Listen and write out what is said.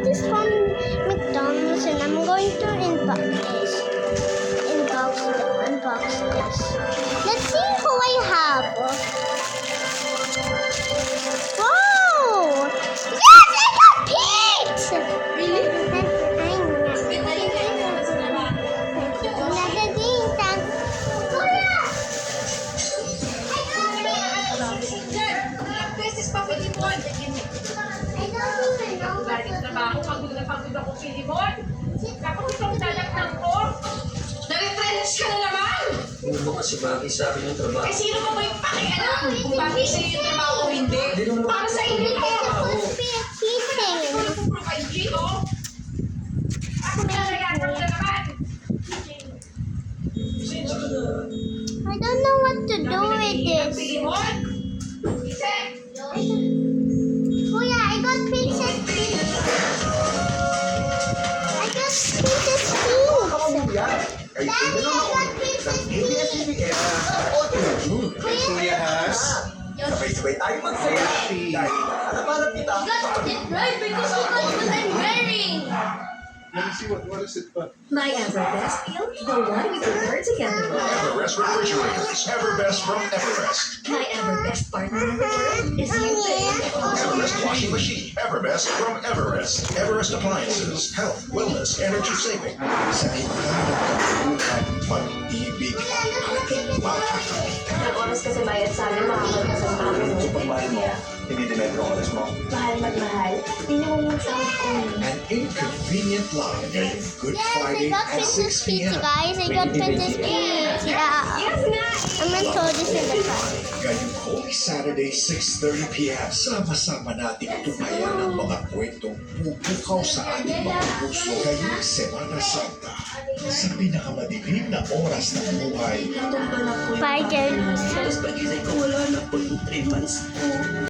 this from McDonald's and I'm going to unbox this. Let's see who I have. Wow! Yes, I got Pete! Really? Beses pa Pilimon. Galing trabaho, pagod na pagod ako Pilimon. Kapag itong dadagdag ko, na-retrench ka na naman. Hindi mo kasi bagay sa akin yung trabaho. Eh sino ba ba yung pakialam kung bagay sa'yo yung trabaho o hindi? Para sa inyo ko. Ako nagpo-provide dito. Ako nalayagan ka naman. I don't know what to do with this. Pilimon? Isa. Kuya, I got Princess Peach. I got Princess Peach. Daddy, I got Princess Peach. Kuya Has, sabay-sabay tayo magsaya. Dahil hanapanap kita. Got it right because you got what I'm wearing. Let me see what is it? My Everbest feel the one we prefer together. Everest refrigerators. Everbest from Everest. My Everbest partner in the world is you. Everest washing machine. Everbest from Everest. Everest appliances. Health, wellness, energy saving. Sa ikaw, pag-ibig ang ating makakakita. Ang oras kasi bayad sa amin, makakalimutan sa amin. Sa pagmahal mo, hindi dinay ang oras mo. Mahal magmahal, minimum yung sahod ko. An inconvenient line ngayong Good Yes, I Friday got at Princess 6 Peach, p.m. guys. I got Princess Peach. Yeah. Yes nga! I'm gonna throw this in the car. Ngayong Holy Saturday, 6:30 p.m. Sama-sama nating tumayan ang mga kwentong pupukaw sa ating mga puso ngayong Semana Santa. Sa pinakamadilim na oras ng buhay, Bye, guys. Tapos pagising ko, wala na po yung 3 months ko.